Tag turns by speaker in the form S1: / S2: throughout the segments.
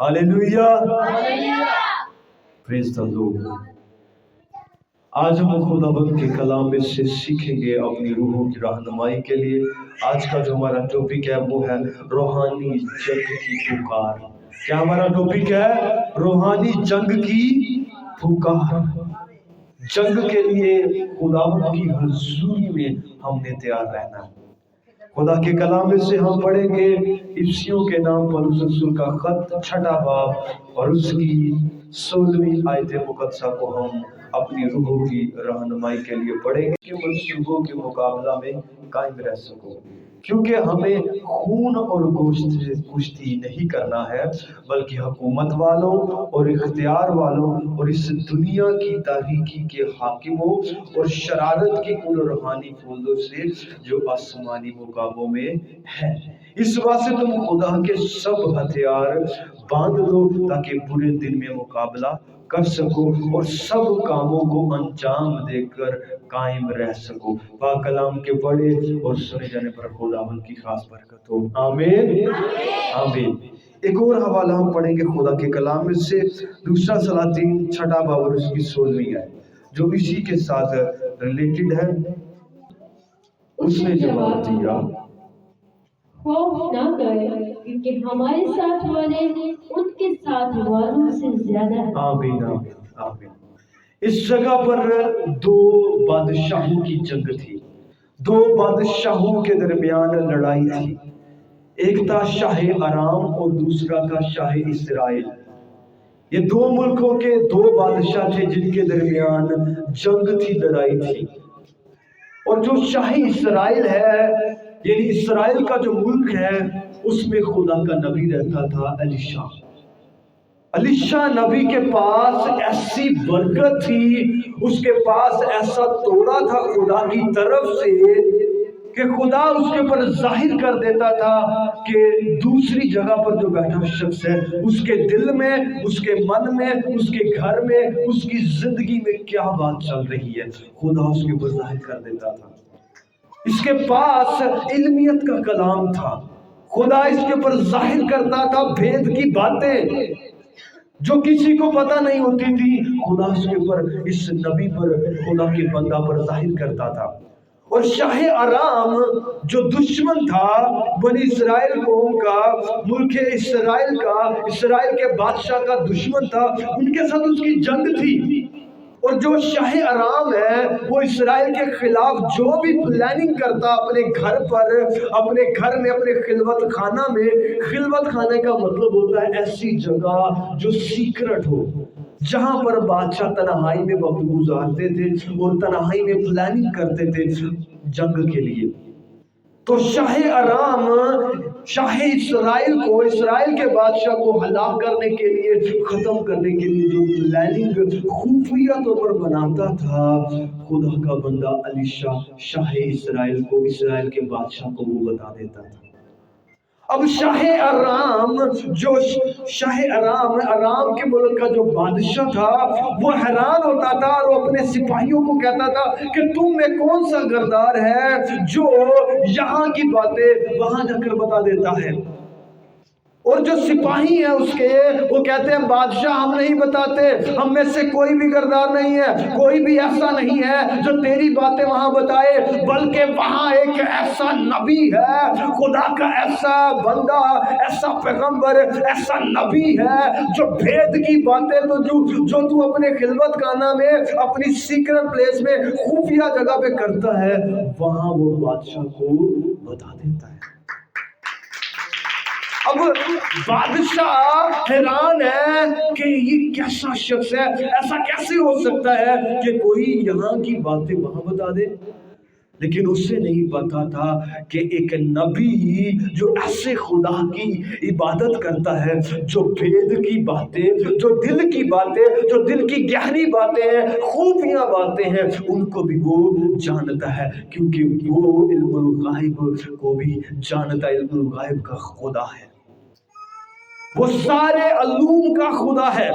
S1: Hallelujah, praise the Lord. आज हम खुदाबंद के कलाम में से सीखेंगे अपनी रूहों की रहनुमाई के लिए। आज का जो हमारा टॉपिक है वो है रूहानी जंग की पुकार। क्या हमारा टॉपिक है? रूहानी जंग की पुकार। जंग के लिए खुदाबंद की हुजूरी में हमने तैयार रहना है। खुदा के कलाम में से हम पढ़ेंगे इफ्सियों के नाम पर उस रसूल का खत 6 बाब और उसकी 16वीं आयत मुकद्दसा को हम अपनी रूहों की रहनुमाई के लिए पढ़ेंगे कि मंसूबों के मुकाबला में कायम रह सको। क्योंकि हमें खून और गोश्त से कुश्ती नहीं करना है, बल्कि हुकूमत वालों और इख्तियार वालों और इस दुनिया की तारीकी के हाकिमों और शरारत की उन रूहानी फौजों से जो आसमानी मुकाबलों में है। इस वास्ते तुम खुदा के सब हथियार बांध लो ताकि बुरे दिन में मुकाबला कर सको और सब कामों को अंजाम देकर कायम रह सको। पाक कलाम के पढ़े और सुने जाने पर खुदावंद की खास बरकत हो। आमीन, आमीन। एक और हवाला हम पढ़ेंगे खुदा के कलाम में से, दूसरा सलातीन 6 बाब और उसकी 16वीं आयत, जो इसी के साथ रिलेटेड है। उसने जवाब दिया,
S2: खौफ न कर, क्योंकि हमारे साथ वाले उनके साथ वालों से ज्यादा हैं।
S1: आमीन, आमीन, आमीन। इस जगह पर 2 बादशाहों की जंग थी। 2 बादशाहों के दरमियान लड़ाई थी। एक था शाह अराम और दूसरा था शाह इसराइल। ये 2 मुल्कों के 2 बादशाह थे जिनके दरमियान जंग थी, लड़ाई थी। और जो शाह इसराइल है, यानी इसराइल का जो मुल्क है, उसमें खुदा का नबी रहता था एलिशा। एलिशा नबी के पास ऐसी बरकत थी, उसके पास ऐसा तोड़ा था खुदा की तरफ से कि खुदा उसके ऊपर जाहिर कर देता था कि दूसरी जगह पर जो बैठा शख्स है, उसके दिल में, उसके मन में, उसके घर में, उसकी जिंदगी में क्या बात चल रही है, खुदा उसके ऊपर जाहिर कर देता था। इसके पास इल्मियत का कलाम था। खुदा इसके ऊपर जाहिर करता था भेद की बातें जो किसी को पता नहीं होती थी। खुदा उसके ऊपर, इस नबी पर, खुदा के बंदा पर जाहिर करता था। और शाह अराम जो दुश्मन था बनी इस्राइल कौम का, मुल्क इस्राइल का, इस्राइल के बादशाह का दुश्मन था, उनके साथ उसकी जंग थी। और जो शाह अराम है वो इस्राइल के खिलाफ जो भी प्लानिंग करता अपने घर पर, अपने घर में, अपने खिलवत खाना में, खिलवत खाने का मतलब होता है ऐसी जगह जो सीक्रेट हो, जहां पर बादशाह तन्हाई में वक्त गुजारते थे और तन्हाई में प्लानिंग करते थे जंग के लिए। तो शाह अराम शाह इसराइल को, इसराइल के बादशाह को हलाक करने के लिए, खत्म करने के लिए जो प्लानिंग खुफिया तौर पर बनाता था, खुदा का बंदा एलिशा शाह इसराइल को, इसराइल के बादशाह को वो बता देता था। अब शाह अराम, जो शाह अराम, अराम के मुल्क का जो बादशाह था, वो हैरान होता था और वो अपने सिपाहियों को कहता था कि तुम में कौन सा गरदार है जो यहाँ की बातें वहां जाकर बता देता है। और जो सिपाही है उसके, वो कहते हैं बादशाह हम नहीं बताते, हम में से कोई भी गरदार नहीं है, कोई भी ऐसा नहीं है जो तेरी बातें वहां बताए, बल्कि वहां एक ऐसा नबी है, खुदा का ऐसा बंदा, ऐसा पैगंबर, ऐसा नबी है जो भेद की बातें तो जो तू अपने खिलवत खाना में, अपनी सीक्रेट प्लेस में, खुफिया जगह पे करता है, वहां वो बादशाह को बता देता है। अब बादशाह हैरान है कि ये कैसा शख्स है, ऐसा कैसे हो सकता है कि कोई यहाँ की बातें वहां बता दे। लेकिन उससे नहीं पता था कि एक नबी जो ऐसे खुदा की इबादत करता है, जो भेद की बातें, जो दिल की बातें, जो दिल की गहरी बातें हैं, खूफिया बातें हैं, उनको भी वो जानता है, क्योंकि वो इल्मुल गायब को भी जानता है। इल्मुल गायब का खुदा है, वो सारे अलूम का खुदा है,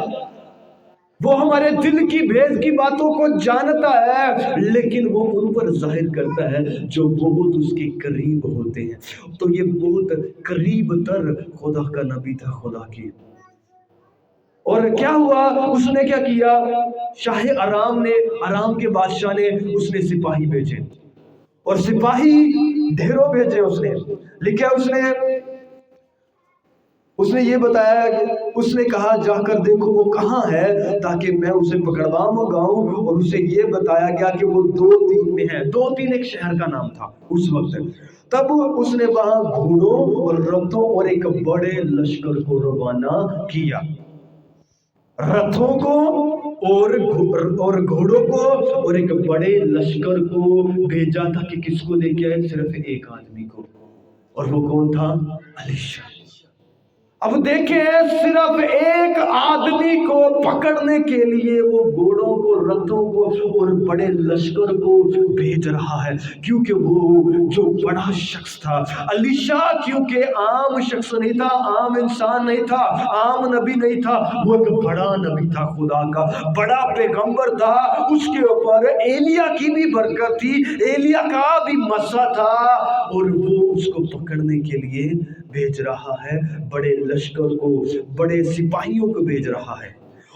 S1: वो हमारे दिल की भेद की बातों को जानता है, लेकिन वो उन पर जाहिर करता है जो बहुत उसके करीब होते हैं। तो ये बहुत करीब तर खुदा का नबी था खुदा की। اور کیا ہوا، اس نے کیا کیا، شاہ ارام کے بادشاہ نے اس نے سپاہی بھیجے، اور سپاہی ڈھیروں بھیجے اس نے، لکھا اس نے یہ بتایا کہ اس نے کہا جا کر دیکھو وہ کہاں ہے تاکہ میں اسے پکڑوا منگاؤں، اور اسے یہ بتایا گیا کہ وہ 2-3 میں ہے۔ 2-3 ایک شہر کا نام تھا اس وقت۔ تب اس نے وہاں گھوڑوں اور رتھوں اور ایک بڑے لشکر کو روانہ کیا، رتھوں کو اور گھوڑوں کو اور ایک بڑے لشکر کو بھیجا تھا کہ کس کو لے کے آئے، صرف ایک آدمی کو، اور وہ کون تھا، الیشا۔ اب دیکھیں صرف ایک آدمی کو پکڑنے کے لیے وہ گھوڑوں کو، رتھوں کو اور بڑے لشکر کو بھیج رہا ہے، کیونکہ وہ جو بڑا شخص تھا الیشا، کیونکہ عام شخص نہیں تھا، عام انسان نہیں تھا، عام نبی نہیں تھا، وہ ایک بڑا نبی تھا، خدا کا بڑا پیغمبر تھا۔ اس کے اوپر ایلیا کی بھی برکت تھی، ایلیا کا بھی مسا تھا، اور وہ اس کو پکڑنے کے لیے بھیج رہا ہے، بڑے لشکر کو، بڑے سپاہیوں کو بھیج رہا ہے۔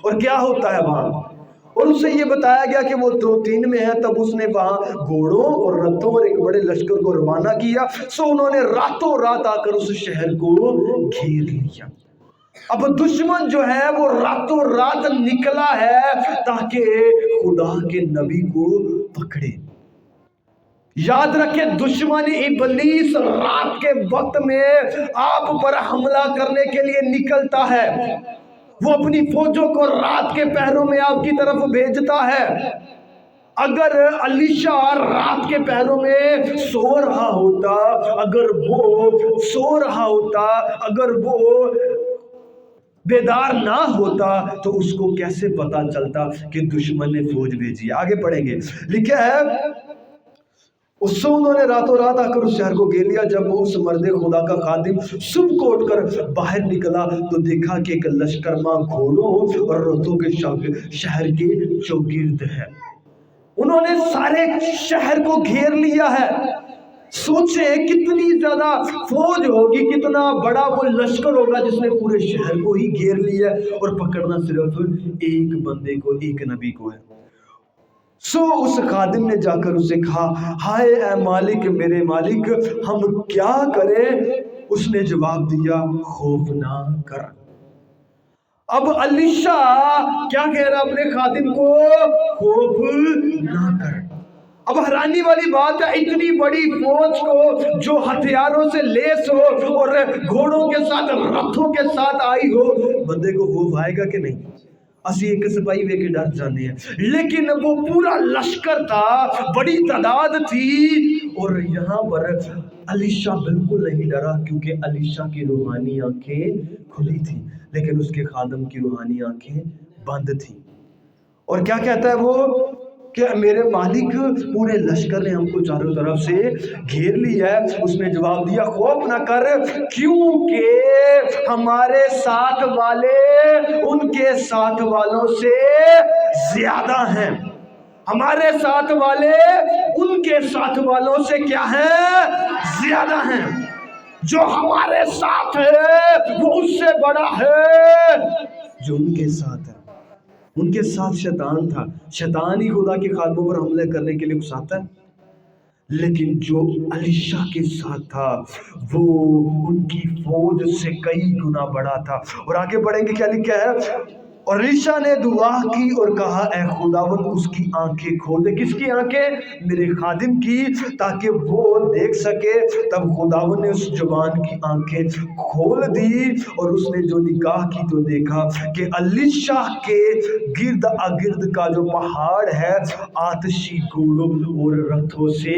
S1: اور کیا ہوتا ہے وہاں، اور اس سے یہ بتایا گیا کہ وہ 2-3 میں ہے۔ تب اس نے وہاں گھوڑوں اور رتھوں اور ایک بڑے لشکر کو روانہ کیا، سو انہوں نے راتوں رات آ کر اس شہر کو گھیر لیا۔ اب دشمن جو ہے وہ راتوں رات نکلا ہے تاکہ خدا کے نبی کو پکڑے۔ یاد رکھیں دشمن ابلیس رات کے وقت میں آپ پر حملہ کرنے کے لیے نکلتا ہے، وہ اپنی فوجوں کو رات کے پہروں میں آپ کی طرف بھیجتا ہے۔ اگر الیشا رات کے پہروں میں سو رہا ہوتا، اگر وہ بیدار نہ ہوتا تو اس کو کیسے پتا چلتا کہ دشمن نے فوج بھیجی؟ آگے پڑھیں گے، لکھا ہے اس سے انہوں نے راتوں رات آ کر اس شہر کو گھیر لیا۔ جب وہ اس مرد خدا کا خادم صبح کو اٹھ کر باہر نکلا تو دیکھا کہ ایک لشکر ماں گھوڑوں اور رتھوں کے شہر کے چوگرد ہے۔ انہوں نے سارے شہر کو گھیر لیا ہے۔ سوچیں کتنی زیادہ فوج ہوگی، کتنا بڑا وہ لشکر ہوگا جس نے پورے شہر کو ہی گھیر لیا، اور پکڑنا صرف ایک بندے کو، ایک نبی کو ہے۔ سو اس خادم نے جا کر اسے کہا، ہائے اے مالک، میرے مالک، ہم کیا کریں؟ اس نے جواب دیا، خوف نہ کر۔ اب الیشا کیا کہہ رہا اپنے خادم کو؟ خوف نہ کر۔ اب حیرانی والی بات ہے، اتنی بڑی فوج کو جو ہتھیاروں سے لیس ہو اور گھوڑوں کے ساتھ، رتھوں کے ساتھ آئی ہو، بندے کو خوف آئے گا کہ نہیں؟ اسی ایک سپاہی وے کے ڈر جانے ہیں، لیکن وہ پورا لشکر تھا، بڑی تعداد تھی، اور یہاں پر الیشا بالکل نہیں ڈرا، کیونکہ الیشا کی روحانی آنکھیں کھلی تھی، لیکن اس کے خادم کی روحانی آنکھیں بند تھی۔ اور کیا کہتا ہے وہ کہ میرے مالک، پورے لشکر نے ہم کو چاروں طرف سے گھیر لیا ہے۔ اس نے جواب دیا، خوف نہ کر، کیونکہ ہمارے ساتھ والے ان کے ساتھ والوں سے زیادہ ہیں۔ ہمارے ساتھ والے ان کے ساتھ والوں سے کیا ہیں؟ زیادہ ہیں۔ جو ہمارے ساتھ ہے وہ اس سے بڑا ہے جو ان کے ساتھ ہے۔ ان کے ساتھ شیطان تھا، شیطان ہی خدا کے خادموں پر حملے کرنے کے لیے اکساتا ہے، لیکن جو الیشا کے ساتھ تھا وہ ان کی فوج سے کئی گنا بڑا تھا۔ اور آگے بڑھیں گے، کیا لکھا ہے؟ اور الیشا نے دعا کی اور کہا، اے خداوند اس کی آنکھیں کھول دے۔ کس کی آنکھیں؟ میرے خادم کی، تاکہ وہ دیکھ سکے۔ تب خداوند نے اس جوان کی آنکھیں کھول دی، اور اس نے جو نگاہ کی تو دیکھا کہ الیشا کے گرد اگرد کا جو پہاڑ ہے آتشی گھوڑوں اور رتھوں سے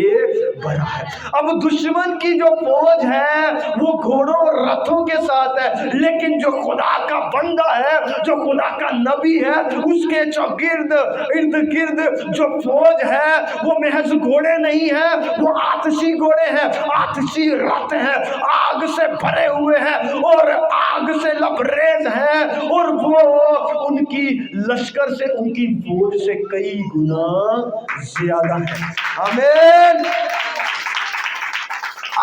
S1: بھرا ہے۔ اب دشمن کی جو فوج ہے وہ گھوڑوں اور رتھوں کے ساتھ ہے، لیکن جو خدا کا بندہ ہے، جو خدا کا نبی ہے، اس کے ارد گرد جو فوج ہے وہ محض گھوڑے نہیں ہیں، وہ آتشی گھوڑے ہیں، آتشی رتھ ہیں، آگ سے بھرے ہوئے ہیں اور آگ سے لبریز ہیں، اور وہ ان کی لشکر سے، ان کی فوج سے کئی گنا زیادہ ہے۔ آمین۔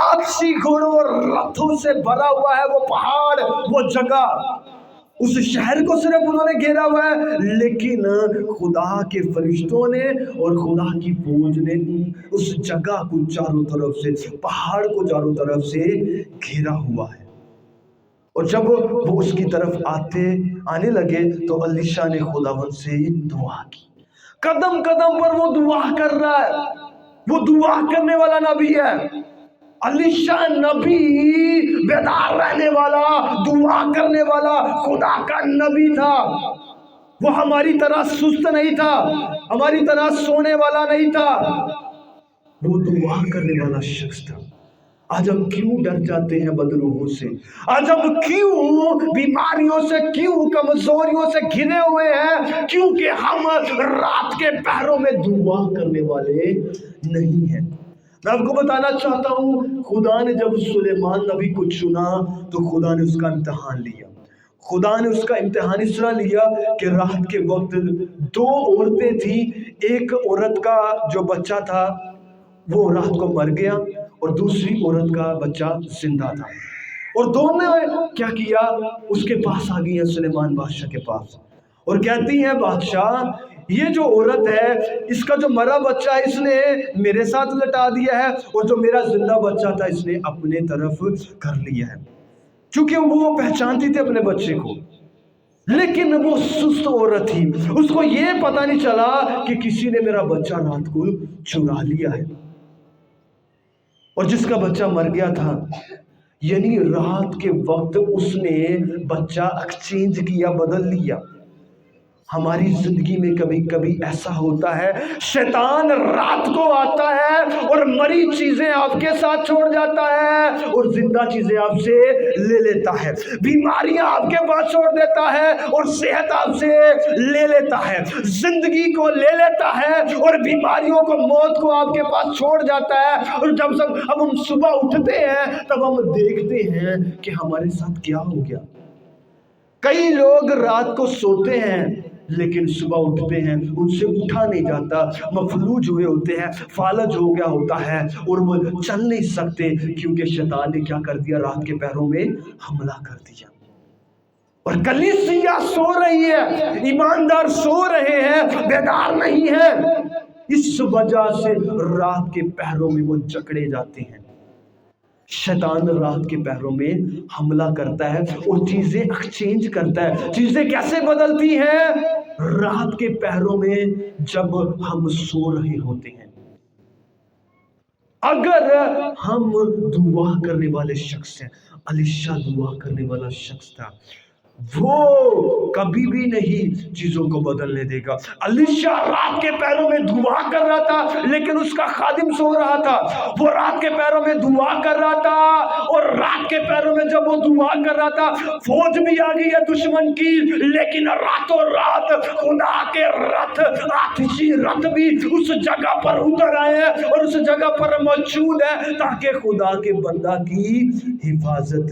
S1: آتشی گھوڑوں اور رتھوں سے بھرا ہوا ہے وہ پہاڑ، وہ جگہ، उस शहर को सिर्फ उन्होंने घेरा हुआ है, लेकिन खुदा के फरिश्तों ने और खुदा की फौज ने उस जगह को चारों तरफ से, पहाड़ को चारों तरफ से घेरा हुआ है। और जब वो उसकी तरफ आने लगे तो अलीशा ने खुदावंद से दुआ की। कदम कदम पर वो दुआ कर रहा है, वो दुआ करने वाला नबी है। अलीशा नबी बेदार रहने वाला, दुआ करने वाला खुदा का नबी था। वो हमारी तरह सुस्त नहीं था, हमारी तरह सोने वाला नहीं था, वो दुआ करने वाला शख्स था। आज हम क्यों डर जाते हैं बदरूहों से? आज हम क्यों बीमारियों से, क्यों कमजोरियों से घिरे हुए हैं? क्योंकि हम रात के पहरों में दुआ करने वाले नहीं हैं। मैं आपको बताना चाहता हूं, खुदा ने जब सुलेमान नबी को चुना तो खुदा ने उसका इम्तिहान लिया। खुदा ने उसका इम्तिहान इस तरह लिया कि रात के वक्त 2 औरतें थी। एक औरत का जो बच्चा था वो रात को मर गया और दूसरी औरत का बच्चा जिंदा था। और दोनों ने क्या किया, उसके पास आ गई है, सुलेमान बादशाह के पास, और कहती है, बादशाह ये जो औरत है, इसका जो मरा बच्चा है इसने मेरे साथ लटा दिया है, और जो मेरा जिंदा बच्चा था इसने अपने तरफ कर लिया है। क्योंकि वो पहचानती थी अपने बच्चे को, लेकिन वो सुस्त औरत थी, उसको ये पता नहीं चला कि किसी ने मेरा बच्चा रात को चुरा लिया है। और जिसका बच्चा मर गया था, यानी रात के वक्त उसने बच्चा एक्सचेंज किया, बदल लिया। हमारी जिंदगी में कभी कभी ऐसा होता है, शैतान रात को आता है और मरी चीजें आपके साथ छोड़ जाता है और जिंदा चीजें आपसे ले लेता है। बीमारियां आपके पास छोड़ देता है और सेहत आपसे ले लेता है, जिंदगी को ले लेता है और बीमारियों को, मौत को आपके पास छोड़ जाता है। और जब हम सुबह उठते हैं तब हम देखते हैं कि हमारे साथ क्या हो गया। कई लोग रात को सोते हैं लेकिन सुबह उठते हैं, उनसे उठा नहीं जाता, मफलूज हुए होते हैं, फालज हो गया होता है और वो चल नहीं सकते, क्योंकि शैतान ने क्या कर दिया, रात के पैरों में हमला कर दिया। और कलीसिया सो रही है, ईमानदार सो रहे हैं, बेदार नहीं है। इस वजह से रात के पैरों में वो जकड़े जाते हैं। शैतान रात के पैरों में हमला करता है और चीजें एक्सचेंज करता है। चीजें कैसे बदलती हैं? रात के पैरों में जब हम सो रहे होते हैं। अगर हम दुआ करने वाले शख्स हैं, अलीशा दुआ करने वाला शख्स था, वो कभी भी नहीं चीजों को बदलने देगा। अलीशा रात के पैरों में दुआ कर रहा था, लेकिन उसका खादिम सो रहा था। वो रात के पैरों में दुआ कर रहा था और रात के पैरों में जब वो दुआ कर रहा था, फौज भी आ गई है दुश्मन की, लेकिन रातों रात खुदा के रथ, आतिशी रथ भी उस जगह पर उतर आए हैं और उस जगह पर मौजूद है, ताकि खुदा के बंदा की हिफाजत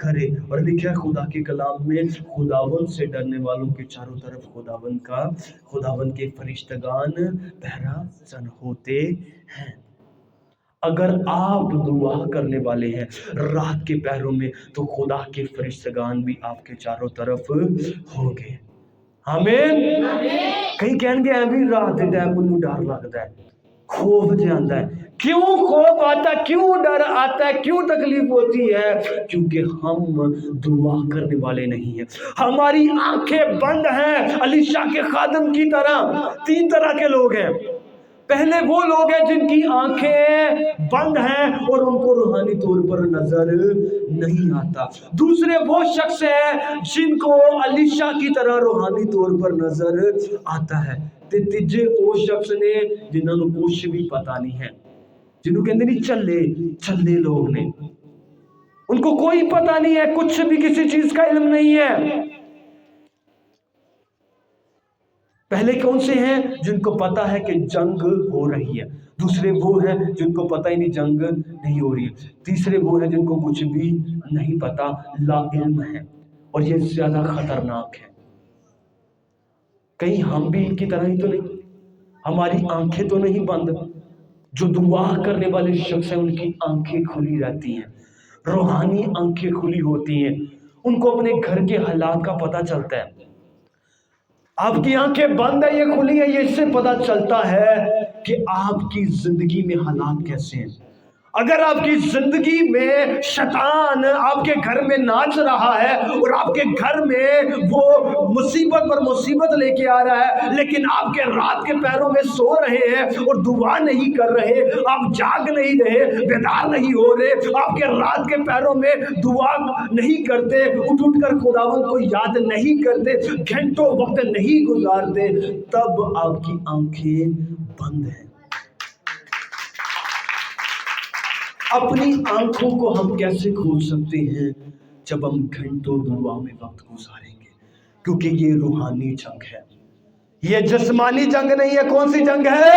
S1: करे। और लिखा है खुदा के कलाम में, खुदावंद से डरने वालों के चारों तरफ खुदावंद के फरिश्तगान पहरा जन होते हैं। अगर आप दुआ करने वाले हैं रात के पहरों में, तो खुदा के फरिश्तगान भी आपके चारों तरफ होंगे। आमीन। कई कहेंगे भी रात के टाइम मैनूं डर लगता है, खौफ जाता है। क्यों खौफ आता है, क्यों डर आता है, क्यों तकलीफ होती है? क्योंकि हम दुआ करने वाले नहीं हैं, हमारी आंखें बंद हैं। अलीशा के खादिम की तरह 3 तरह के लोग हैं। पहले वो लोग हैं जिनकी आंखें बंद हैं और उनको रूहानी तौर पर नजर नहीं आता। दूसरे वो शख्स हैं जिनको अलीशा की तरह रूहानी तौर पर नजर आता है। ते तीजे वो शख्स ने जिन्होंने कुछ भी पता नहीं है, जिन्हों कहते नहीं चले लोग ने, उनको कोई पता नहीं है, कुछ भी किसी चीज का इल्म नहीं है। पहले कौन से हैं? जिनको पता है कि जंग हो रही है। दूसरे वो हैं जिनको पता ही नहीं जंग नहीं हो रही है। तीसरे वो हैं जिनको कुछ भी नहीं पता, ला इल्म है, और ये ज्यादा खतरनाक है। कहीं हम भी इनकी तरह ही तो नहीं? हमारी आंखें तो नहीं बंद? जो दुआ करने वाले शख्स हैं उनकी आंखें खुली रहती हैं, रूहानी आंखें खुली होती हैं। ان کو اپنے گھر کے حالات کا پتہ چلتا ہے. آپ کی آنکھیں بند ہے، یہ کھلی ہے، یہ اس سے پتہ چلتا ہے کہ آپ کی زندگی میں حالات کیسے ہیں. اگر آپ کی زندگی میں شیطان آپ کے گھر میں ناچ رہا ہے اور آپ کے گھر میں وہ مصیبت پر مصیبت لے کے آ رہا ہے، لیکن آپ کے رات کے پیروں میں سو رہے ہیں اور دعا نہیں کر رہے، آپ جاگ نہیں رہے، بیدار نہیں ہو رہے، آپ کے رات کے پیروں میں دعا نہیں کرتے، اٹھ کر خداوند کو یاد نہیں کرتے، گھنٹوں وقت نہیں گزارتے، تب آپ کی آنکھیں بند ہیں. اپنی آنکھوں کو ہم کیسے کھول سکتے ہیں؟ جب ہم گھنٹوں دعا میں وقت گزاریں گے، کیونکہ یہ روحانی جنگ ہے، یہ جسمانی جنگ نہیں ہے. کون سی جنگ ہے؟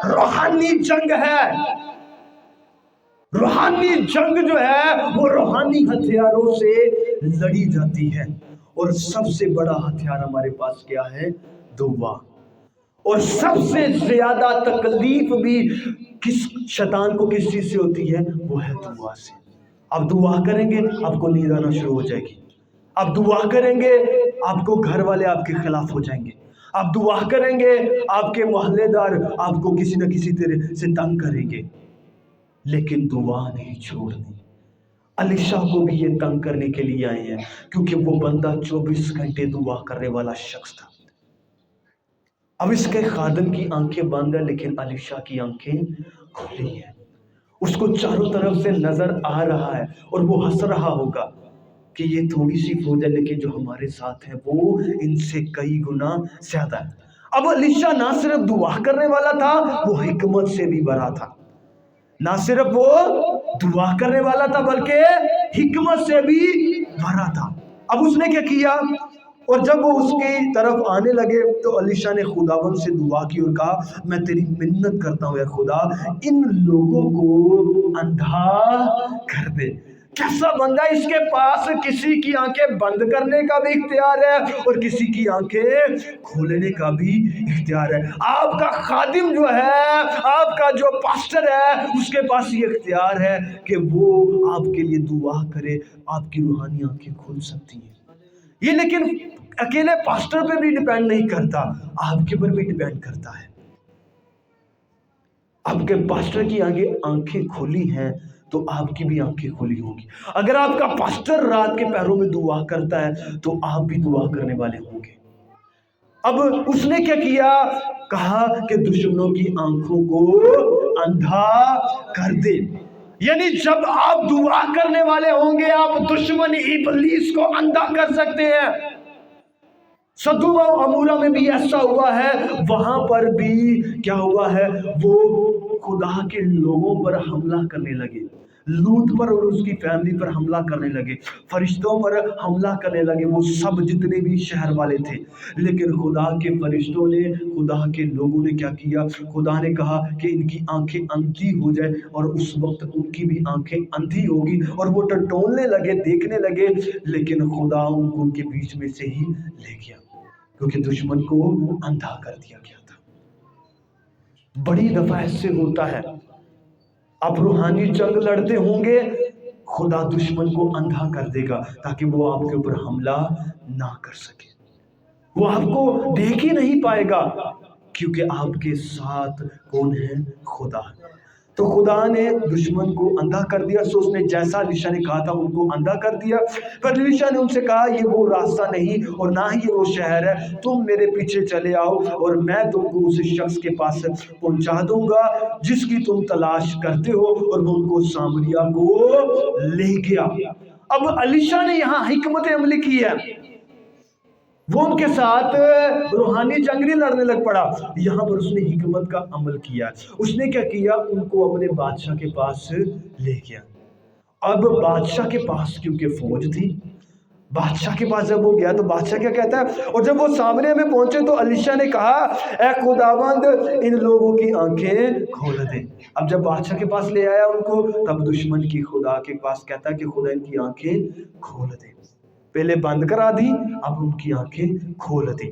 S1: روحانی جنگ ہے. روحانی جنگ جو ہے وہ روحانی ہتھیاروں سے لڑی جاتی ہے، اور سب سے بڑا ہتھیار ہمارے پاس کیا ہے؟ دعا. اور سب سے زیادہ تکلیف بھی شیطان کو کس چیز سے ہوتی ہے؟ وہ ہے دعا سے. آپ دعا کریں گے آپ کو نیند آنا شروع ہو جائے گی. آپ دعا کریں گے آپ کو گھر والے آپ کے خلاف ہو جائیں گے. آپ دعا کریں گے آپ کے محلے دار آپ کو کسی نہ کسی طرح سے تنگ کریں گے. لیکن دعا نہیں چھوڑنی. الیشا کو بھی یہ تنگ کرنے کے لیے آئے ہیں، کیونکہ وہ بندہ 24 گھنٹے دعا کرنے والا شخص تھا. اب اس کے خادم کی آنکھیں بند ہیں، لیکن الیشا کی آنکھیں کھلی ہیں. اس کو چاروں طرف سے نظر آ رہا ہے اور وہ ہنس رہا ہوگا کہ یہ تھوڑی سی فوج ہے، لیکن جو ہمارے ساتھ ہے وہ ان سے کئی گنا زیادہ ہے. اب الیشا نہ صرف دعا کرنے والا تھا، وہ حکمت سے بھی بھرا تھا. نہ صرف وہ دعا کرنے والا تھا بلکہ حکمت سے بھی بھرا تھا. اب اس نے کیا کیا؟ اور جب وہ اس کی طرف آنے لگے تو الیشا نے خداوند سے دعا کی اور کہا، میں تیری منت کرتا ہوں اے خدا، ان لوگوں کو اندھا کر دے. کیسا بندہ، اس کے پاس کسی کی آنکھیں بند کرنے کا بھی اختیار ہے اور کسی کی آنکھیں کھولنے کا بھی اختیار ہے. آپ کا خادم جو ہے، آپ کا جو پاسٹر ہے، اس کے پاس یہ اختیار ہے کہ وہ آپ کے لیے دعا کرے. آپ کی روحانی آنکھیں کھل سکتی ہیں. یہ لیکن اکیلے پاسٹر پہ بھی ڈیپینڈ نہیں کرتا، آپ کے پر بھی ڈیپینڈ کرتا ہے. آپ کے پاسٹر کی آگے آنکھیں کھلی ہیں تو آپ کی بھی آنکھیں کھلی ہوں گی. اگر آپ کا پاسٹر رات کے پیروں میں دعا کرتا ہے تو آپ بھی دعا کرنے والے ہوں گے. اب اس نے کیا کیا؟ کہا کہ دشمنوں کی آنکھوں کو اندھا کر دے. یعنی جب آپ دعا کرنے والے ہوں گے، آپ دشمن ابلیس کو اندھا کر سکتے ہیں. سدوم و عمورہ میں بھی ایسا ہوا ہے. وہاں پر بھی کیا ہوا ہے؟ وہ خدا کے لوگوں پر حملہ کرنے لگے. لوط پر اور اس کی فیملی پر حملہ کرنے لگے، فرشتوں پر حملہ کرنے لگے، وہ سب جتنے بھی شہر والے تھے. لیکن خدا کے فرشتوں نے، خدا کے لوگوں نے کیا کیا؟ خدا نے کہا کہ ان کی آنکھیں اندھی ہو جائے، اور اس وقت ان کی بھی آنکھیں اندھی ہوگی اور وہ ٹٹولنے لگے، دیکھنے لگے. لیکن خدا ان کو ان کے بیچ میں سے ہی لے گیا، کیونکہ دشمن کو اندھا کر دیا گیا تھا. بڑی دفعہ ایسے ہوتا ہے، آپ روحانی جنگ لڑتے ہوں گے، خدا دشمن کو اندھا کر دے گا تاکہ وہ آپ کے اوپر حملہ نہ کر سکے. وہ آپ کو دیکھ ہی نہیں پائے گا، کیونکہ آپ کے ساتھ کون ہے؟ خدا. تو خدا نے دشمن کو اندھا کر دیا. سو اس نے جیسا الیشا نے کہا تھا ان کو اندھا کر دیا. پر الیشا نے ان سے کہا، یہ وہ راستہ نہیں اور نہ ہی یہ وہ شہر ہے، تم میرے پیچھے چلے آؤ اور میں تم کو اس شخص کے پاس پہنچا دوں گا جس کی تم تلاش کرتے ہو. اور وہ ان کو سامریا کو لے گیا. اب الیشا نے یہاں حکمت عملی کی ہے. وہ ان کے ساتھ روحانی جنگ نہیں لڑنے لگ پڑا، یہاں پر اس نے حکمت کا عمل کیا. اس نے کیا کیا؟ ان کو اپنے بادشاہ کے پاس لے گیا. اب بادشاہ کے پاس کیونکہ فوج تھی، بادشاہ کے پاس جب وہ گیا تو بادشاہ کیا کہتا ہے؟ اور جب وہ سامنے میں پہنچے تو الیشا نے کہا، اے خداوند ان لوگوں کی آنکھیں کھول دے. اب جب بادشاہ کے پاس لے آیا ان کو، تب دشمن کی خدا کے پاس کہتا ہے کہ خدا ان کی آنکھیں کھول دے. پہلے بند کرا دی، اب ان کی آنکھیں کھول دی.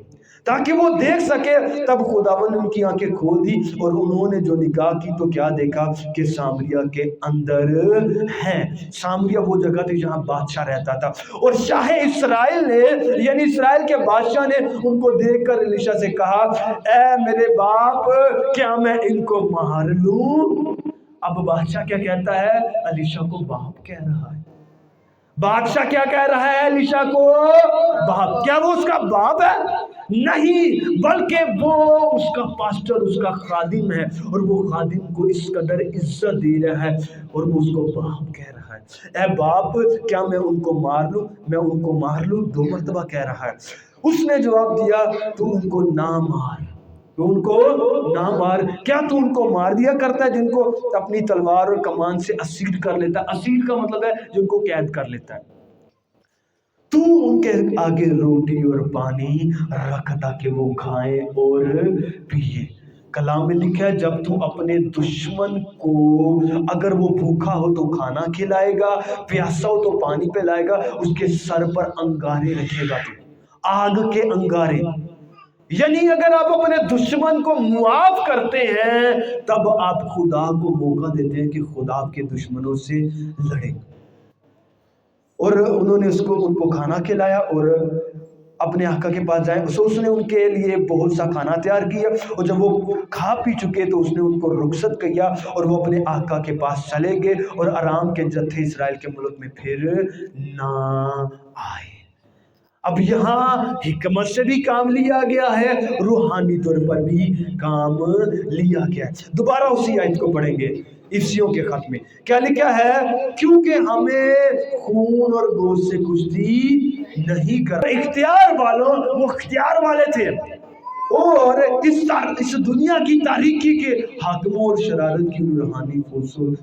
S1: ताकि वो देख सके। तब खुदावन ने उनकी आंखें खोल दी और उन्होंने जो निगाह की तो क्या देखा कि सामरिया के अंदर है। सामरिया वो जगह थी जहां बादशाह रहता था। और शाह इस्राएल ने यानी इस्राएल के बादशाह ने उनको देखकर एलीशा से कहा, ए मेरे बाप, क्या मैं इनको मार लूं? अब बादशाह क्या कहता है? एलीशा को बाप कह रहा है। बादशाह क्या कह रहा है एलीशा को? बाप। क्या वो उसका बाप है? नहीं, बल्कि वो उसका पास्टर, उसका खादिम है। और वो खादिम को इस कदर इज्जत दे रहा है और वो उसको बाप कह रहा है। ए बाप, क्या मैं उनको मार लूं? मैं उनको मार लूं? 2 मर्तबा कह रहा है। उसने जवाब दिया, तू उनको ना मार, तू उनको ना मार। क्या तू उनको मार दिया करता है जिनको अपनी तलवार और कमान से असीर कर लेता है? असीर का मतलब है जिनको कैद कर लेता है। तू उनके आगे रोटी और पानी रख ताकि वो खाएं और पिए। कलाम में लिखा है, जब तू अपने दुश्मन को, अगर वो भूखा हो तो खाना खिलाएगा, प्यासा हो तो पानी पिलाएगा, उसके सर पर अंगारे रखेगा, तू आग के अंगारे। यानी अगर आप अपने दुश्मन को मुआफ करते हैं तब आप खुदा को मौका देते हैं कि खुदा आपके दुश्मनों से लड़े। और उन्होंने उनको खाना खिलाया और अपने आका के पास जाए। सो उसने उनके लिए बहुत सा खाना तैयार किया और जब वो खा पी चुके तो उसने उनको रुखसत किया और वो अपने आका के पास चले गए और आराम के जत्थे इस्राएल के मुल्क में फिर ना आए। अब यहाँ हिकमत से भी काम लिया गया है, रूहानी तौर पर भी काम लिया गया है। दोबारा उसी आयत को पढ़ेंगे, इफ्सियों के खत में क्या लिखा है? क्योंकि हमें खून और गोश्त से कुश्ती नहीं कर। इख्तियार वालों, वो इख्तियार वाले थे और इस दुनिया की तारीकी के हाकिमों और शरारत की रूहानी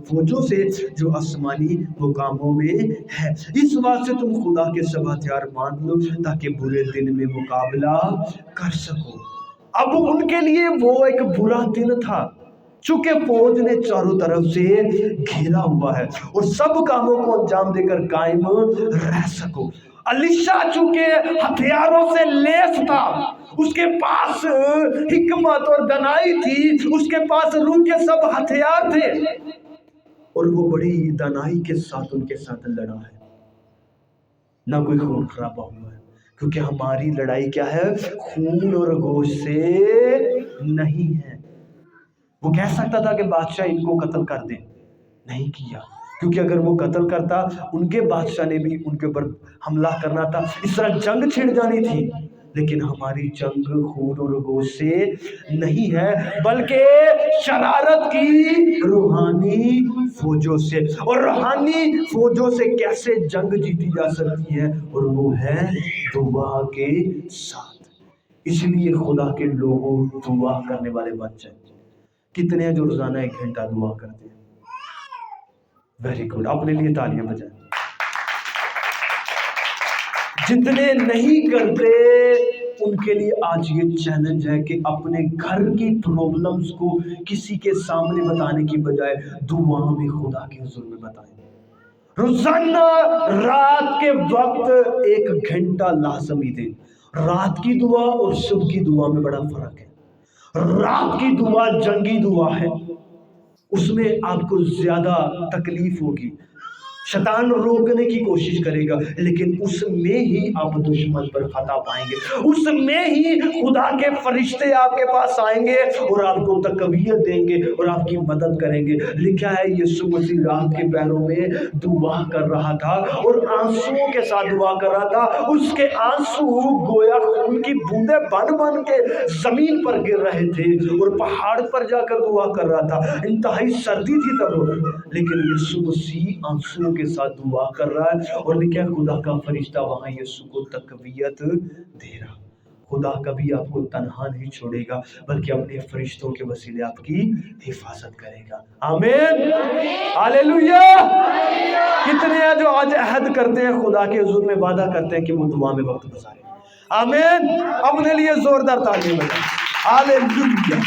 S1: फौजों से जो आसमानी मुकामों में है। इस बात से तुम खुदा के सब हथियार बांध लो ताकि बुरे दिन में मुकाबला कर सको। अब उनके लिए वो एक बुरा दिन था, चूंकि फौज ने चारों तरफ से घेरा हुआ है और सब कामों को अंजाम देकर कायम रह सको। एलीशा चूंकि हथियारों से लेस था, उसके पास हिकमत और दनाई थी, उसके पास रूह के सब हथियार थे और वो बड़ी दनाई के साथ उनके साथ लड़ा है। ना कोई खून खराबा हुआ है, क्योंकि हमारी लड़ाई क्या है? खून और गोश्त से नहीं है। वो कह सकता था कि बादशाह इनको कत्ल कर दे, नहीं किया, क्योंकि अगर वो कत्ल करता उनके बादशाह ने भी उनके ऊपर हमला करना था, इस तरह जंग छिड़ जानी थी। लेकिन हमारी जंग खून और गोश्त से नहीं है, बल्कि शरारत की रूहानी फौजों से। और रूहानी फौजों से कैसे जंग जीती जा सकती है? और वो है दुआ के साथ। इसलिए खुदा के लोगों, दुआ करने वाले बन जाए। कितने हैं जो रोजाना 1 घंटा दुआ करते हैं? वेरी गुड, अपने लिए तालियां बजाएं। जितने नहीं करते उनके लिए आज ये चैलेंज है कि अपने घर की प्रॉब्लम्स को किसी के सामने बताने की बजाय दुआ में खुदा के हुजूर में बताएं। रोजाना रात के वक्त 1 घंटा लाजमी दें। रात की दुआ और सुबह की दुआ में बड़ा फर्क है। रात की दुआ जंगी दुआ है, उसमें आपको ज्यादा तकलीफ होगी, शैतान रोकने की कोशिश करेगा, लेकिन उसमें ही आप दुश्मन पर फतह पाएंगे, उसमें ही खुदा के फरिश्ते आपके पास आएंगे और आपको तकवीयत देंगे और आपकी मदद करेंगे। लिखा है यीशु मसीह रात के पैरों में दुआ कर रहा था और आंसुओं के साथ दुआ कर रहा था। उसके आंसू गोया खून की बूंदें बन बन के जमीन पर गिर रहे थे और पहाड़ पर जाकर दुआ कर रहा था। इंतहाई सर्दी थी तब, लेकिन यीशु मसीह आंसुओं के साथ दुआ कर रहा है और लिखा है खुदा का फरिश्ता वहां यीशु को तकवीयत दे रहा। खुदा कभी आपको तन्हा नहीं छोड़ेगा, बल्कि अपने फरिश्तों के वसीले आपकी हिफाजत करेगा। आमीन, हालेलुया। कितने हैं जो आज अहद करते हैं, खुदा के हुजूर में वादा करते हैं कि वो दुआ में वक्त गुजारे? आमीन। अपने लिए जोरदार तालियां बजाएं। हालेलुया।